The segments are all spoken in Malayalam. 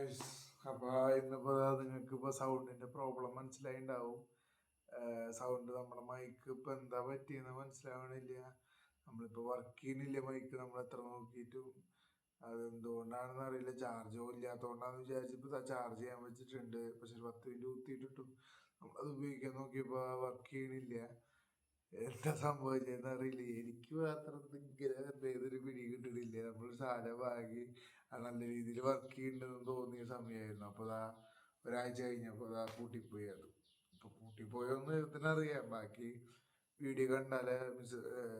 ഗൈസ്, അപ്പോൾ ഇന്നിപ്പോൾ നിങ്ങൾക്ക് സൗണ്ടിൻ്റെ പ്രോബ്ലം മനസ്സിലായിണ്ടാവും. സൗണ്ട് നമ്മുടെ മൈക്ക് ഇപ്പം എന്താ പറ്റിയെന്ന് മനസ്സിലാവണില്ല. നമ്മളിപ്പോൾ വർക്ക് ചെയ്യുന്നില്ല മൈക്ക്, നമ്മൾ എത്ര നോക്കിയിട്ടും അതെന്തുകൊണ്ടാണെന്ന് അറിയില്ല. ചാർജോ ഇല്ലാത്തതുകൊണ്ടാണെന്ന് വിചാരിച്ചപ്പോൾ ചാർജ് ചെയ്യാൻ വെച്ചിട്ടുണ്ട്. പക്ഷെ 10 മിനിറ്റ് കുത്തിയിട്ടിട്ടും നമ്മളത് ഉപയോഗിക്കാൻ നോക്കിയപ്പോൾ വർക്ക് ചെയ്യണില്ല. എന്താ സംഭവിച്ചതെന്ന് അറിയില്ല. എനിക്ക് മാത്രം ഇങ്ങനെ ഏതൊരു പിടി കിട്ടണില്ല. നമ്മൾ സാധനം വാങ്ങി നല്ല രീതിയിൽ വർക്ക് ചെയ്യുന്നുണ്ടെന്ന് തോന്നിയ സമയമായിരുന്നു. അപ്പോൾ ഒരാഴ്ച കഴിഞ്ഞപ്പോൾ പൂട്ടിപ്പോയി. ഇപ്പോൾ പൂട്ടിപ്പോയൊന്ന് ഇതിനറിയാം. ബാക്കി വീഡിയോ കണ്ടാലേ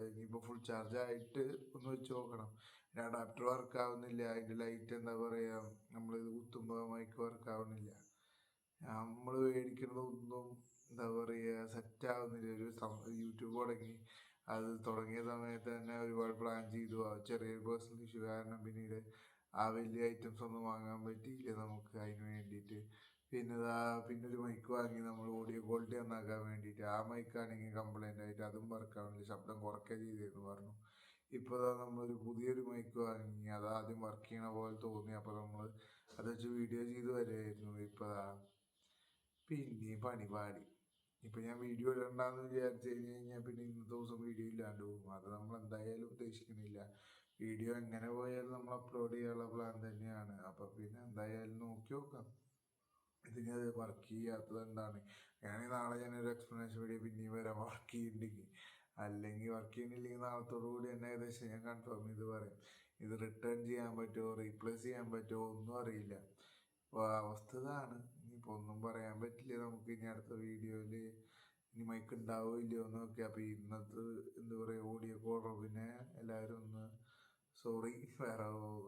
ഇനിയിപ്പോൾ ഫുൾ ചാർജ് ആയിട്ട് ഒന്ന് വെച്ച് നോക്കണം. പിന്നെ അഡാപ്റ്റർ വർക്ക് ആവുന്നില്ല. അതിൻ്റെ ലൈറ്റ് എന്താ പറയുക, നമ്മളിത് കുത്തുമ്പോൾ മൈക്ക് വർക്ക് ആവുന്നില്ല. നമ്മൾ മേടിക്കുന്നതൊന്നും എന്താ പറയുക സെറ്റാവുന്നില്ല. യൂട്യൂബ് തുടങ്ങി, അത് തുടങ്ങിയ സമയത്ത് തന്നെ ഒരുപാട് പ്ലാൻ ചെയ്തു. ചെറിയൊരു പേഴ്സണൽ ഇഷ്യൂ കാരണം പിന്നീട് ആ വലിയ ഐറ്റംസ് ഒന്നും വാങ്ങാൻ പറ്റിയില്ല നമുക്ക് അതിന് വേണ്ടിയിട്ട്. പിന്നെ ഒരു മൈക്ക് വാങ്ങി നമ്മൾ ഓഡിയോ ക്വാളിറ്റി നന്നാക്കാൻ വേണ്ടിയിട്ട്. ആ മൈക്കാണെങ്കിൽ കംപ്ലൈൻ്റ് ആയിട്ട് അതും വർക്കാവുന്നില്ല, ശബ്ദം കുറയ്ക്കുക ചെയ്തെന്ന് പറഞ്ഞു. ഇപ്പോൾ നമ്മളൊരു പുതിയൊരു മൈക്ക് വാങ്ങി, അത് ആദ്യം വർക്ക് ചെയ്യണ പോലെ തോന്നി. അപ്പോൾ നമ്മൾ അത് വെച്ച് വീഡിയോ ചെയ്ത് വരുമായിരുന്നു. ഇപ്പോൾ പിന്നെയും പണിപാടി. ഇപ്പം ഞാൻ വീഡിയോ ഇടണ്ടെന്ന് വിചാരിച്ചു കഴിഞ്ഞാൽ പിന്നെ ഇന്നത്തെ ദിവസം വീഡിയോ ഇല്ലാണ്ട് പോകും. അത് നമ്മൾ എന്തായാലും ഉദ്ദേശിക്കുന്നില്ല. വീഡിയോ എങ്ങനെ പോയാലും നമ്മൾ അപ്ലോഡ് ചെയ്യാനുള്ള പ്ലാൻ തന്നെയാണ്. അപ്പം പിന്നെ എന്തായാലും നോക്കി നോക്കാം ഇതിന് അത് വർക്ക് ചെയ്യാത്തത് എന്താണ്. ഞാനാണെങ്കിൽ നാളെ ഞാനൊരു എക്സ്പ്ലനേഷൻ വീഡിയോ പിന്നെയും വരാം വർക്ക് ചെയ്യുന്നുണ്ടെങ്കിൽ. അല്ലെങ്കിൽ വർക്ക് ചെയ്യുന്നില്ലെങ്കിൽ നാളത്തോടു കൂടി തന്നെ ഏകദേശം ഞാൻ കൺഫേം ചെയ്ത് പറയും. ഇത് റിട്ടേൺ ചെയ്യാൻ പറ്റുമോ, റീപ്ലേസ് ചെയ്യാൻ പറ്റുമോ ഒന്നും അറിയില്ല. അപ്പോൾ അവസ്ഥ ഇതാണ്. ഇനിയിപ്പോൾ ഒന്നും പറയാൻ പറ്റില്ല നമുക്ക്. ഇനി അടുത്ത വീഡിയോയിൽ ഇനി മൈക്ക് ഉണ്ടാവുമോ ഇല്ലയോ എന്നൊക്കെ. അപ്പോൾ ഇന്നത്തെ എന്താ പറയുക ഓഡിയോ കുറവിനെ എല്ലാവരും ഒന്ന് സോറി.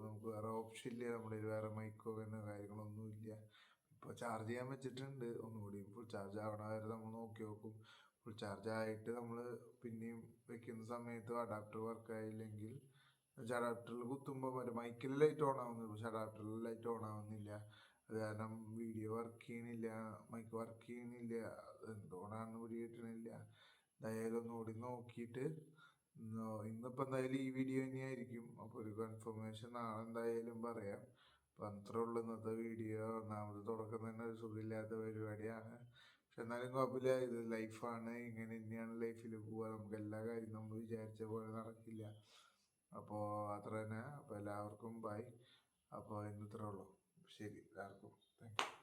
നമുക്ക് വേറെ ഓപ്ഷൻ ഇല്ല. നമ്മുടെ വേറെ മൈക്കോ എന്ന കാര്യങ്ങളൊന്നും ഇല്ല. ഇപ്പോൾ ചാർജ് ചെയ്യാൻ വെച്ചിട്ടുണ്ട്. ഒന്നുകൂടി ഫുൾ ചാർജ് ആവണ വരെ നമ്മൾ നോക്കി നോക്കും. ഫുൾ ചാർജ് ആയിട്ട് നമ്മൾ പിന്നെയും വെക്കുന്ന സമയത്ത് adapter work ആയില്ലെങ്കിൽ അഡാപ്റ്ററിൽ കുത്തുമ്പോൾ Michael light on ആവുന്നുള്ളൂ, പക്ഷെ അഡാപ്റ്ററിൽ ലൈറ്റ് ഓൺ ആവുന്നില്ല. അത് കാരണം വീഡിയോ വർക്ക് ചെയ്യണില്ല, മൈക്ക് വർക്ക് ചെയ്യണില്ല. എന്തുകൊണ്ടാണെന്ന് പിടി കിട്ടണില്ല. എന്തായാലും ഒന്നുകൂടി നോക്കിയിട്ട് ഇന്നിപ്പോൾ എന്തായാലും ഈ വീഡിയോ തന്നെയായിരിക്കും. അപ്പോൾ ഒരു കൺഫർമേഷൻ നാളെ എന്തായാലും പറയാം. അപ്പം അത്രേ ഉള്ളൂ ഇന്നത്തെ വീഡിയോ. ഒന്നാമത് തുടക്കം തന്നെ ഒരു സുഖമില്ലാത്ത പരിപാടിയാണ്. പക്ഷെ എന്നാലും കുഴപ്പമില്ല. ഇത് ലൈഫാണ്, ഇങ്ങനെ തന്നെയാണ് ലൈഫിൽ പോവുക. നമുക്ക് എല്ലാ കാര്യവും നമ്മൾ വിചാരിച്ച പോലെ നടക്കില്ല. അപ്പോൾ അത്ര തന്നെ. അപ്പോൾ എല്ലാവർക്കും ബൈ. അപ്പോൾ ഇന്ന് ഇത്രേ ഉള്ളൂ. ശരി, എല്ലാവർക്കും താങ്ക് യു.